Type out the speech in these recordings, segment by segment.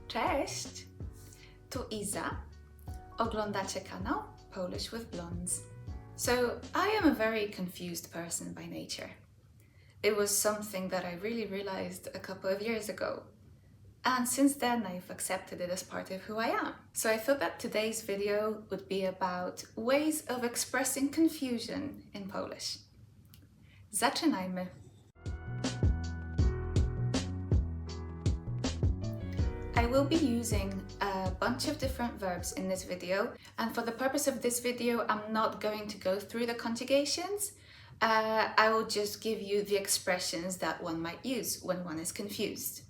Cześć! Tu Iza. Oglądacie kanał Polish with Blondes. So, I am a very confused person by nature. It was something that I really realized a couple of years ago. And since then, I've accepted it as part of who I am. So I thought that today's video would be about ways of expressing confusion in Polish. Zaczynajmy! I will be using a bunch of different verbs in this video, and for the purpose of this video, I'm not going to go through the conjugations. I will just give you the expressions that one might use when one is confused.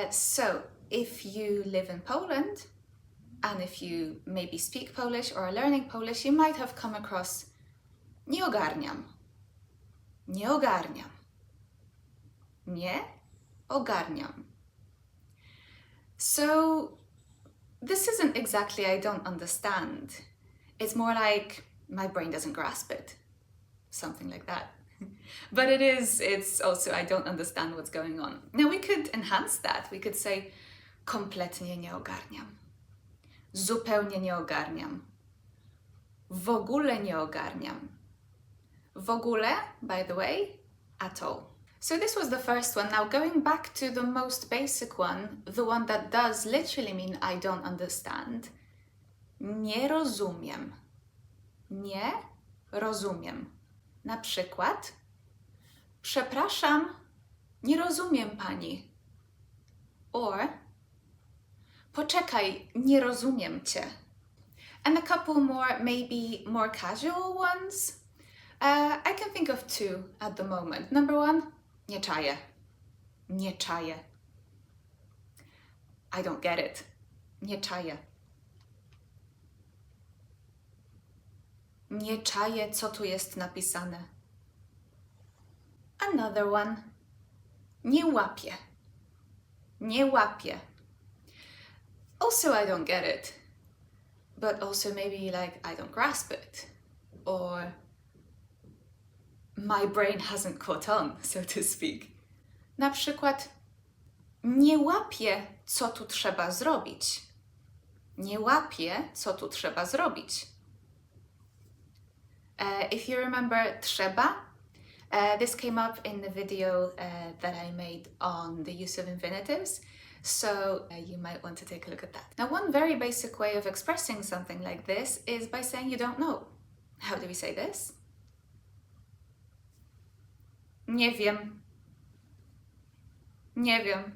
So, if you live in Poland, and if you maybe speak Polish or are learning Polish, you might have come across nie ogarniam. Nie ogarniam. Nie ogarniam. So, this isn't exactly I don't understand. It's more like my brain doesn't grasp it. Something like that. But it's also I don't understand what's going on. Now we could enhance that. We could say kompletnie nie ogarniam. Zupełnie nie ogarniam. W ogóle nie ogarniam. W ogóle, by the way, at all. So this was the first one. Now going back to the most basic one, the one that does literally mean I don't understand. Nie rozumiem. Nie rozumiem. Na przykład, przepraszam, nie rozumiem pani. Or, poczekaj, nie rozumiem cię. And a couple more, maybe more casual ones. I can think of two at the moment. Number one, nie czaję. Nie czaję. I don't get it. Nie czaję. Nie czaję, co tu jest napisane. Another one. Nie łapię. Nie łapię. Also, I don't get it. But also maybe like I don't grasp it. Or my brain hasn't caught on, so to speak. Na przykład, nie łapię, co tu trzeba zrobić. Nie łapię, co tu trzeba zrobić. If you remember TRZEBA, this came up in the video that I made on the use of infinitives, so you might want to take a look at that. Now, one very basic way of expressing something like this is by saying you don't know. How do we say this? Nie wiem. Nie wiem.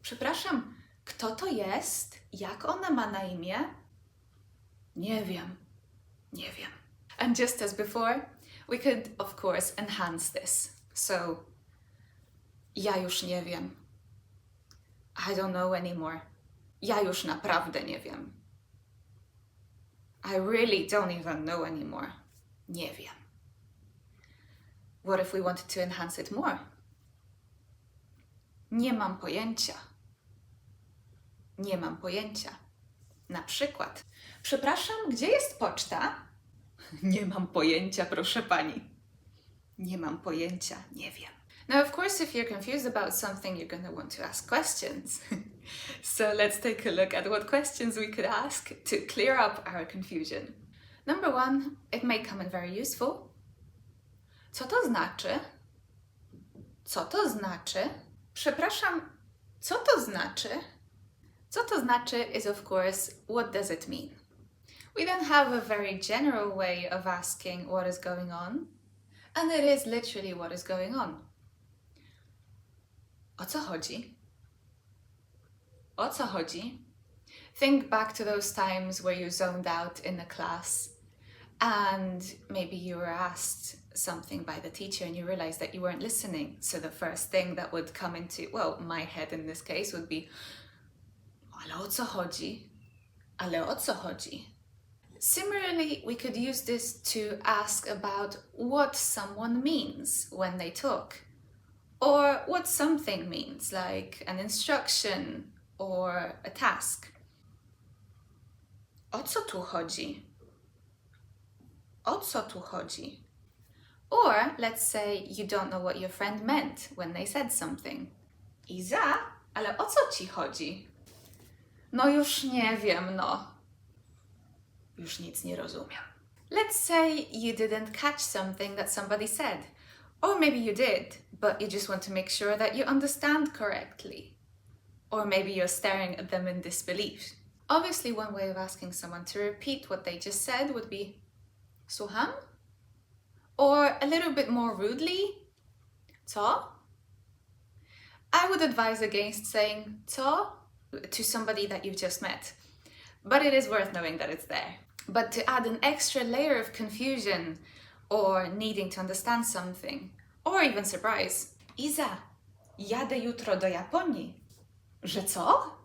Przepraszam, kto to jest? Jak ona ma na imię? Nie wiem. Nie wiem. And just as before, we could, of course, enhance this. So, ja już nie wiem. I don't know anymore. Ja już naprawdę nie wiem. I really don't even know anymore. Nie wiem. What if we wanted to enhance it more? Nie mam pojęcia. Nie mam pojęcia. Na przykład, przepraszam, gdzie jest poczta? Nie mam pojęcia, proszę pani. Nie mam pojęcia, nie wiem. Now, of course, if you're confused about something, you're going to want to ask questions. So let's take a look at what questions we could ask to clear up our confusion. Number one, it may come in very useful. Co to znaczy? Co to znaczy? Przepraszam, co to znaczy? Co to znaczy is, of course, what does it mean? We then have a very general way of asking what is going on, and it is literally what is going on. O co chodzi? O co chodzi? Think back to those times where you zoned out in a class and maybe you were asked something by the teacher and you realized that you weren't listening. So the first thing that would come into, well, my head in this case would be, ale o co chodzi? Ale o co chodzi? Similarly, we could use this to ask about what someone means when they talk, or what something means, like an instruction or a task. O co tu chodzi? O co tu chodzi? Or let's say you don't know what your friend meant when they said something. Iza, Ale o co ci chodzi? No już nie wiem, no. Już nic nie rozumiem. Let's say you didn't catch something that somebody said. Or maybe you did, but you just want to make sure that you understand correctly. Or maybe you're staring at them in disbelief. Obviously, one way of asking someone to repeat what they just said would be słucham? Or a little bit more rudely, co? I would advise against saying co to somebody that you've just met, but it is worth knowing that it's there. But to add an extra layer of confusion or needing to understand something, or even surprise. Iza, jadę jutro do Japonii. Że co?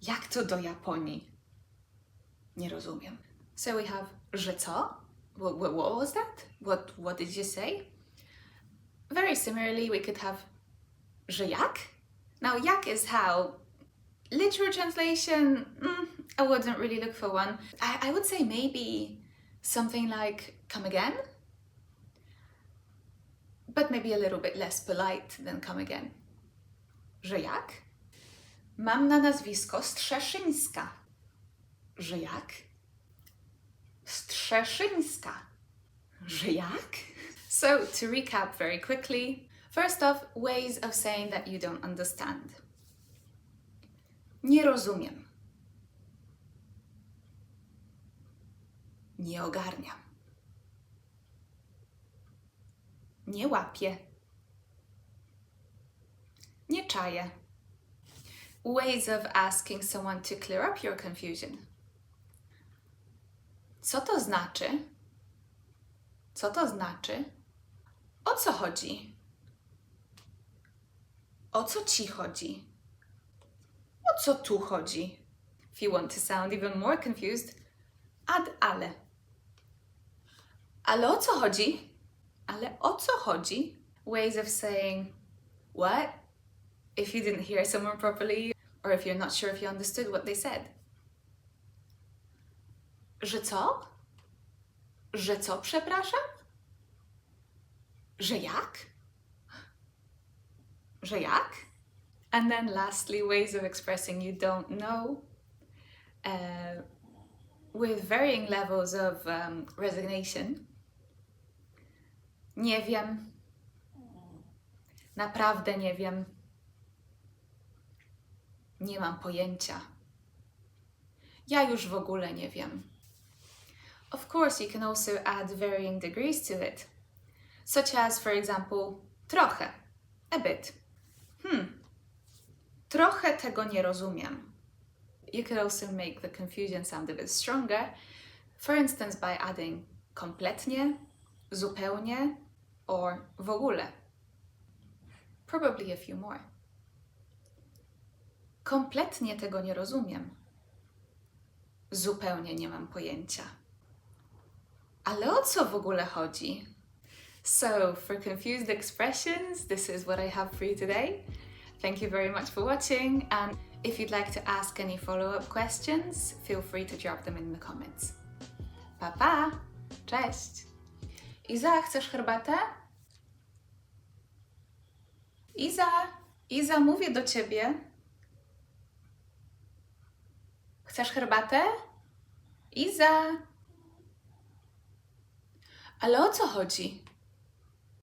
Jak to do Japonii? Nie rozumiem. So we have że co? What was that? What did you say? Very similarly, we could have że jak? Now, jak is how. Literal translation, I wouldn't really look for one. I would say maybe something like come again, but maybe a little bit less polite than come again. Że jak? Mam na nazwisko Strzeszyńska. Że jak? Strzeszyńska. Że jak? So, to recap very quickly, first off, ways of saying that you don't understand. Nie rozumiem. Nie ogarniam. Nie łapię. Nie czaję. Ways of asking someone to clear up your confusion. Co to znaczy? Co to znaczy? O co chodzi? O co ci chodzi? O co tu chodzi? If you want to sound even more confused, add ale. Ale o co chodzi? Ale o co chodzi? Ways of saying what if you didn't hear someone properly or if you're not sure if you understood what they said. Że co? Że co, przepraszam? Że jak? Że jak? And then lastly, ways of expressing you don't know with varying levels of resignation. Nie wiem. Naprawdę nie wiem. Nie mam pojęcia. Ja już w ogóle nie wiem. Of course, you can also add varying degrees to it, such as, for example, trochę, a bit. Trochę tego nie rozumiem. You could also make the confusion sound a bit stronger, for instance by adding kompletnie, zupełnie, or w ogóle. Probably a few more. Kompletnie tego nie rozumiem. Zupełnie nie mam pojęcia. Ale o co w ogóle chodzi? So, for confused expressions, this is what I have for you today. Thank you very much for watching, and if you'd like to ask any follow-up questions, feel free to drop them in the comments. Pa, pa! Cześć! Iza, chcesz herbatę? Iza, mówię do ciebie. Chcesz herbatę? Iza! Ale o co chodzi?